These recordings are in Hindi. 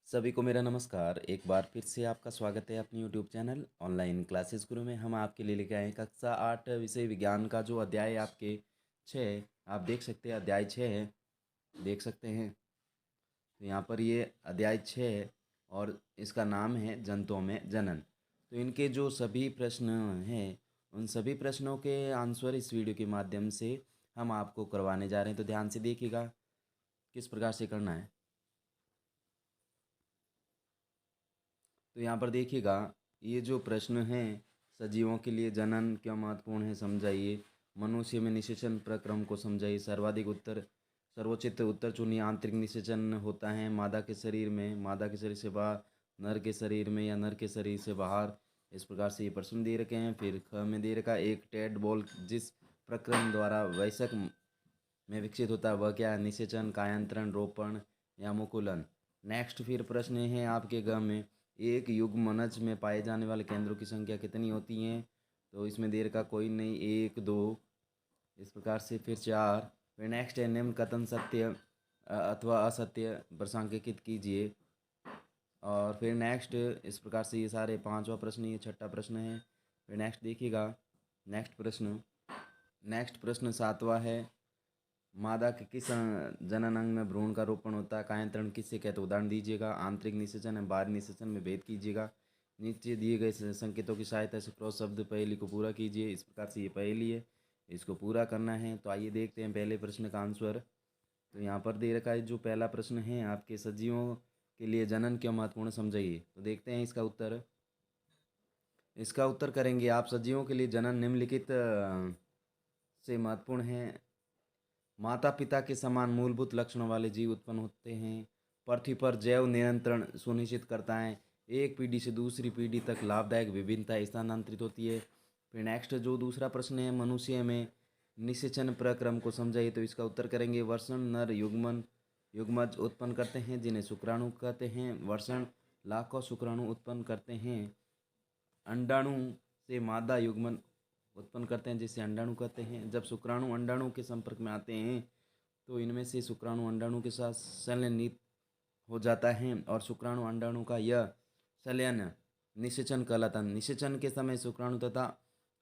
सभी को मेरा नमस्कार। एक बार फिर से आपका स्वागत है अपनी यूट्यूब चैनल ऑनलाइन क्लासेस गुरु में। हम आपके लिए लेके आए हैं कक्षा 8 विषय विज्ञान का जो अध्याय आपके 6 आप देख सकते हैं, अध्याय 6 है, देख सकते हैं। तो यहाँ पर ये अध्याय 6 है और इसका नाम है जंतुओं में जनन। तो इनके जो सभी प्रश्न हैं उन सभी प्रश्नों के आंसर इस वीडियो के माध्यम से हम आपको करवाने जा रहे हैं। तो ध्यान से देखिएगा किस प्रकार से करना है। तो यहाँ पर देखिएगा, ये जो प्रश्न हैं, सजीवों के लिए जनन क्यों महत्वपूर्ण है समझाइए, मनुष्य में निषेचन प्रक्रम को समझाइए, सर्वोचित उत्तर चुनिए, आंतरिक निषेचन होता है मादा के शरीर में, मादा के शरीर से बाहर, नर के शरीर में या नर के शरीर से बाहर। इस प्रकार से ये प्रश्न दे रखे हैं। फिर ख में दे रखा एक टेड बॉल जिस प्रक्रम द्वारा वयस्क में विकसित होता है वह क्या है, निषेचन, कायांतरण, रोपण या मुकुलन। नेक्स्ट फिर प्रश्न है आपके ग में, एक युग्मनज में पाए जाने वाले केंद्रों की संख्या कितनी होती है। तो इसमें देर का कोई नहीं, एक दो, इस प्रकार से फिर चार। फिर नेक्स्ट है निम्न कथन सत्य अथवा असत्य प्रसंगित कीजिए। और फिर नेक्स्ट इस प्रकार से ये सारे पांचवा प्रश्न, ये छठा प्रश्न है। फिर नेक्स्ट देखिएगा, नेक्स्ट प्रश्न सातवां है, मादा के किस जनन अंग में भ्रूण का रोपण होता है, कायांतरण किससे कहते हैं, उदाहरण दीजिएगा। आंतरिक निषेचन है, बाहरी निषेचन में भेद कीजिएगा। नीचे दिए गए संकेतों की सहायता से क्रॉस शब्द पहेली को पूरा कीजिए। इस प्रकार से ये पहेली है, इसको पूरा करना है। तो आइए देखते हैं पहले प्रश्न का आंसर। तो यहाँ पर दे रखा है जो पहला प्रश्न है आपके, सजीवों के लिए जनन क्यों महत्वपूर्ण समझाइए। तो देखते हैं इसका उत्तर करेंगे आप, सजीवों के लिए जनन निम्नलिखित से महत्वपूर्ण है। माता पिता के समान मूलभूत लक्षणों वाले जीव उत्पन्न होते हैं। पृथ्वी पर जैव नियंत्रण सुनिश्चित करता है। एक पीढ़ी से दूसरी पीढ़ी तक लाभदायक विभिन्नता स्थानांतरित होती है। फिर नेक्स्ट जो दूसरा प्रश्न है, मनुष्य में निषेचन प्रक्रम को समझाइए। तो इसका उत्तर करेंगे, वर्षण नर युग्मज उत्पन्न करते हैं जिन्हें शुक्राणु कहते हैं। वर्षण लाखों शुक्राणु उत्पन्न करते हैं। अंडाणु से मादा युग्मन उत्पन्न करते हैं जिसे अंडाणु कहते हैं। जब शुक्राणु अंडाणु के संपर्क में आते हैं तो इनमें से शुक्राणु अंडाणु के साथ संलयनित हो जाता है और शुक्राणु अंडाणु का यह संलयन निषेचन कहलाता है। निषेचन के समय शुक्राणु तथा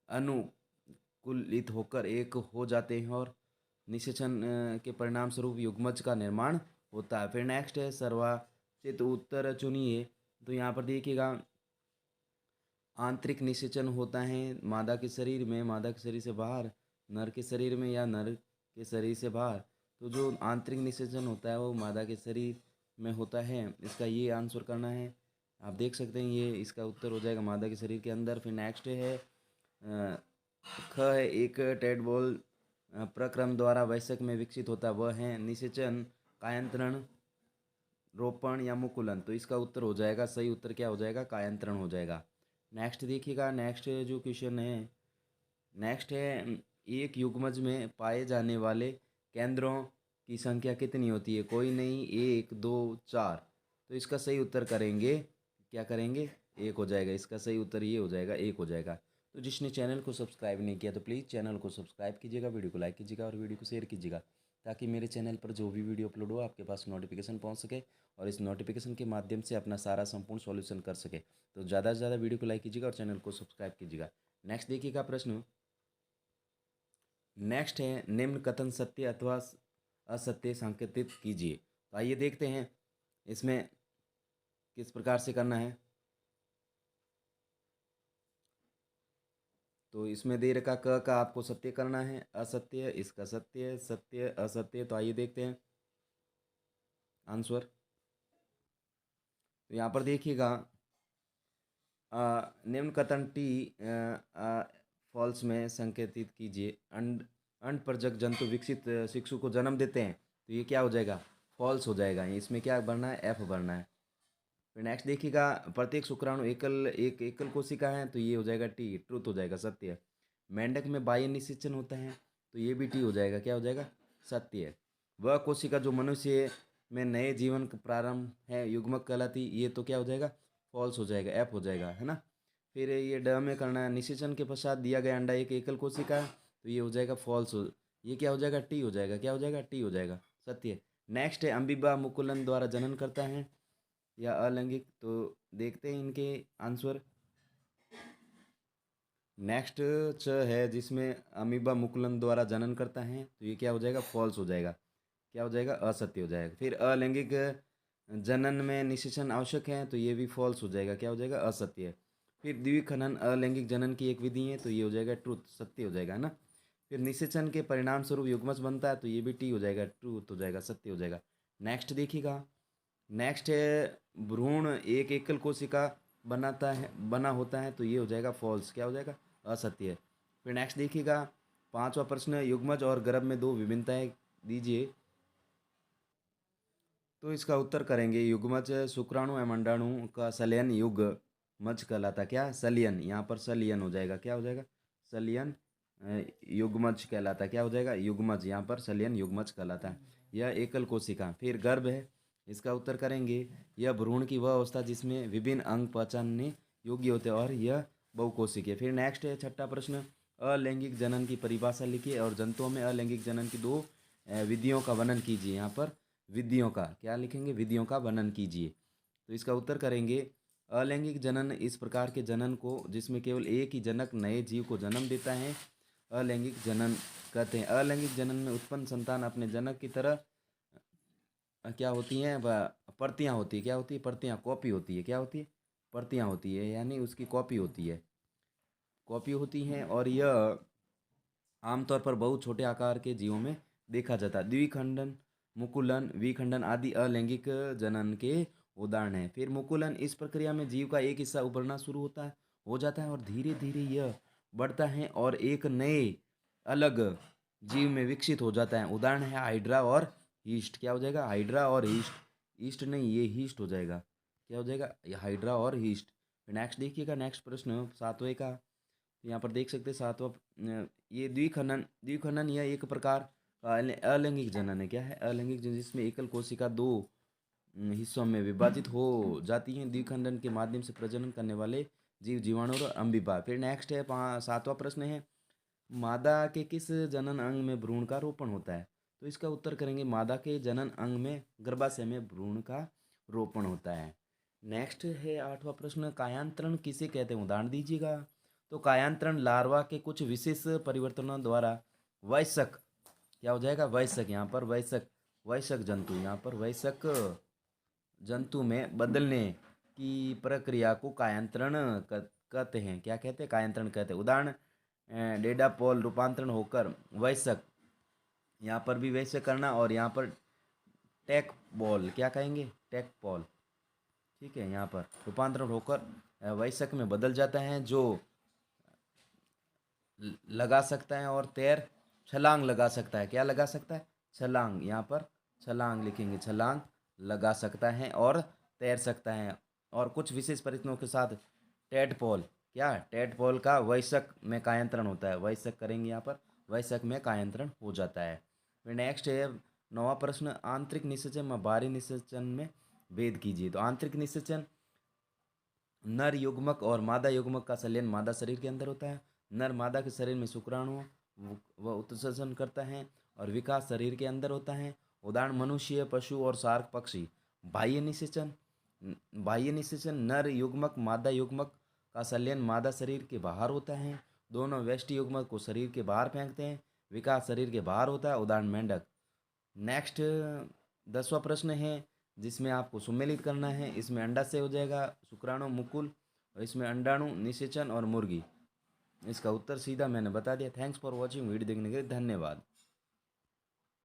अनुकूलित होकर एक हो जाते हैं और निषेचन के परिणाम स्वरूप युग्मज का निर्माण होता है। फिर नेक्स्ट है सर्वचित उत्तर चुनिए। तो यहाँ पर देखिएगा, आंतरिक निषेचन होता है मादा के शरीर में, मादा के शरीर से बाहर, नर के शरीर में या नर के शरीर से बाहर। तो जो आंतरिक निषेचन होता है वो मादा के शरीर में होता है। इसका ये आंसर करना है। आप देख सकते हैं ये इसका उत्तर हो जाएगा मादा के शरीर के अंदर। फिर नेक्स्ट है ख है, एक टेड बॉल प्रक्रम द्वारा वयस्क में विकसित होता है वह है निषेचन, कायांतरण, रोपण या मुकुलन। तो इसका उत्तर हो जाएगा, सही उत्तर क्या हो जाएगा, कायांतरण हो जाएगा। नेक्स्ट देखिएगा, नेक्स्ट जो क्वेश्चन है, नेक्स्ट है एक युग्मज में पाए जाने वाले केंद्रों की संख्या कितनी होती है। कोई नहीं, एक दो चार। तो इसका सही उत्तर करेंगे, क्या करेंगे, एक हो जाएगा। इसका सही उत्तर ये हो जाएगा, एक हो जाएगा। तो जिसने चैनल को सब्सक्राइब नहीं किया तो प्लीज़ चैनल को सब्सक्राइब कीजिएगा, वीडियो को लाइक कीजिएगा और वीडियो को शेयर कीजिएगा, ताकि मेरे चैनल पर जो भी वीडियो अपलोड हो आपके पास नोटिफिकेशन पहुंच सके और इस नोटिफिकेशन के माध्यम से अपना सारा संपूर्ण सॉल्यूशन कर सके। तो ज़्यादा से ज़्यादा वीडियो को लाइक कीजिएगा और चैनल को सब्सक्राइब कीजिएगा। नेक्स्ट देखिएगा प्रश्न, नेक्स्ट है निम्न कथन सत्य अथवा असत्य संकेतित कीजिए। तो आइए देखते हैं इसमें किस प्रकार से करना है। तो इसमें दे रखा क का आपको सत्य करना है, असत्य, इसका सत्य, सत्य, असत्य। तो आइए देखते हैं आंसर। तो यहाँ पर देखिएगा, निम्न कथन टी फॉल्स में संकेतित कीजिए। अंड परजक जंतु विकसित शिशु को जन्म देते हैं। तो ये क्या हो जाएगा, फॉल्स हो जाएगा। इसमें क्या भरना है, एफ भरना है। फिर नेक्स्ट देखिएगा, प्रत्येक शुक्राणु एक एकल कोशिका है। तो ये हो जाएगा टी, ट्रुथ हो जाएगा, सत्य। मेंढक में बाह्य निषेचन होता है। तो ये भी टी हो जाएगा, क्या हो जाएगा, सत्य। वह कोशिका जो मनुष्य में नए जीवन का प्रारंभ है युग्मक कहलाती, ये तो क्या हो जाएगा, फॉल्स हो जाएगा, एफ हो जाएगा, है ना। फिर ये ड में करना है, निषेचन के पश्चात दिया गया अंडा एक एकल कोशिका है। तो ये हो जाएगा फॉल्स ये क्या हो जाएगा, टी हो जाएगा, क्या हो जाएगा, टी हो जाएगा, सत्य। नेक्स्ट है अम्बिबा मुकुलन द्वारा जनन करता है। या अलैंगिक? तो देखते हैं इनके आंसर। नेक्स्ट च है जिसमें अमीबा मुकुलन द्वारा जनन करता है, तो ये क्या हो जाएगा? फॉल्स हो जाएगा। क्या हो जाएगा? असत्य हो जाएगा। फिर अलैंगिक जनन में निषेचन आवश्यक है, तो ये भी फॉल्स हो जाएगा। क्या हो जाएगा? असत्य। फिर द्विखनन अलैंगिक जनन की एक विधि है, तो ये हो जाएगा ट्रूथ, सत्य हो जाएगा, है ना। फिर निषेचन के परिणाम स्वरूप युग्मज बनता है, तो ये भी टी हो जाएगा, ट्रूथ हो जाएगा, सत्य हो जाएगा। नेक्स्ट देखिएगा। नेक्स्ट है भ्रूण एक एकल कोशिका बना होता है, तो ये हो जाएगा फॉल्स। क्या हो जाएगा? असत्य। फिर नेक्स्ट देखिएगा। पांचवा प्रश्न, युग्मज और गर्भ में दो विभिन्नताएं दीजिए। तो इसका उत्तर करेंगे युग्मज शुक्राणु एवं अंडाणु का संलयन युग्मज कहलाता है। क्या? संलयन, यहाँ पर संलयन हो जाएगा। क्या हो जाएगा? संलयन युग्मज कहलाता है। क्या हो जाएगा? युग्मज, यहाँ पर संलयन युग्मज कहलाता है। यह एकल कोशिका। फिर गर्भ है, इसका उत्तर करेंगे यह भ्रूण की वह अवस्था जिसमें विभिन्न अंग पहचानने योग्य होते हैं और यह बहुकोशिकीय है। फिर नेक्स्ट है छठा प्रश्न, अलैंगिक जनन की परिभाषा लिखिए और जंतुओं में अलैंगिक जनन की दो विधियों का वर्णन कीजिए। यहाँ पर विधियों का क्या लिखेंगे? विधियों का वर्णन कीजिए। तो इसका उत्तर करेंगे अलैंगिक जनन इस प्रकार के जनन को जिसमें केवल एक ही जनक नए जीव को जन्म देता है अलैंगिक जनन कहते हैं। अलैंगिक जनन में उत्पन्न संतान अपने जनक की तरह क्या होती हैं? प्रतियां होती है। क्या होती है? प्रतियां, कॉपी होती है। क्या होती है? प्रतियां होती है, यानी उसकी कॉपी होती है, कॉपी होती हैं। और यह आमतौर पर बहुत छोटे आकार के जीवों में देखा जाता है। द्विखंडन, मुकुलन, विखंडन आदि अलैंगिक जनन के उदाहरण हैं। फिर मुकुलन, इस प्रक्रिया में जीव का एक हिस्सा उभरना शुरू हो जाता है और धीरे धीरे यह बढ़ता है और एक नए अलग जीव में विकसित हो जाता है। उदाहरण है हाइड्रा और हीस्ट। क्या हो जाएगा? हाइड्रा और हीस्ट। ईस्ट नहीं, ये हीस्ट हो जाएगा। क्या हो जाएगा? ये हाइड्रा और हीस्ट। नेक्स्ट देखिएगा। नेक्स्ट प्रश्न सातवें का, यहाँ पर देख सकते हैं सातवां ये द्विखनन। द्विखनन यह एक प्रकार का अलैंगिक जनन है। क्या है? अलैंगिक जनन जिसमें एकल कोशिका दो हिस्सों में विभाजित हो जाती हैं। द्विखंडन के माध्यम से प्रजनन करने वाले जीव जीवाणु और अम्बिबा। फिर नेक्स्ट है सातवां प्रश्न है, मादा के किस जनन अंग में भ्रूण का रोपण होता है? तो इसका उत्तर करेंगे मादा के जनन अंग में गर्भाशय में भ्रूण का रोपण होता है। नेक्स्ट है आठवां प्रश्न, कायांतरण किसे कहते हैं? उदाहरण दीजिएगा। तो कायांतरण लार्वा के कुछ विशेष परिवर्तनों द्वारा वयस्क, क्या हो जाएगा? वयस्क, यहाँ पर वयस्क, वयस्क जंतु, यहाँ पर वयस्क जंतु में बदलने की प्रक्रिया को कायांतरण कहते हैं। क्या कहते हैं? कायांतरण कहते हैं। उदाहरण डेडापोल रूपांतरण होकर वयस्क, यहाँ पर भी वैसे करना, और यहाँ पर टेक बॉल, क्या कहेंगे? टेक बॉल, ठीक है। यहाँ पर रूपांतरण होकर वयस्क में बदल जाता है, जो लगा सकता है और छलांग लगा सकता है। क्या लगा सकता है? छलांग, यहाँ पर छलांग लिखेंगे, छलांग लगा सकता है और तैर सकता है। और कुछ विशेष परिस्थितियों के साथ टेडपोल, क्या? टेडपोल का वयस्क में कायांतरण होता है। वयस्क करेंगे, यहाँ पर वयस्क में कायांतरण हो जाता है। फिर नेक्स्ट है नौवां प्रश्न, आंतरिक निषेचन व बाहरी निषेचन में भेद कीजिए। तो आंतरिक निषेचन नर युग्मक और मादा युग्मक का संलयन मादा शरीर के अंदर होता है। नर मादा के शरीर में शुक्राणु व उत्सर्जन करता है और विकास शरीर के अंदर होता है। उदाहरण मनुष्य, पशु और शार्क पक्षी। बाह्य निषेचन, बाह्य निषेचन नर युग्मक मादा युग्मक का संलयन मादा शरीर के बाहर होता है। दोनों व्यष्टि युग्मक को शरीर के बाहर फेंकते हैं। विकास शरीर के बाहर होता है। उदाहरण मेंढक। नेक्स्ट 10वां प्रश्न है जिसमें आपको सुमेलित करना है। इसमें अंडा से हो जाएगा शुक्राणु मुकुल, और इसमें अंडाणु निषेचन और मुर्गी। इसका उत्तर सीधा मैंने बता दिया। थैंक्स फॉर वॉचिंग, वीडियो देखने के लिए धन्यवाद।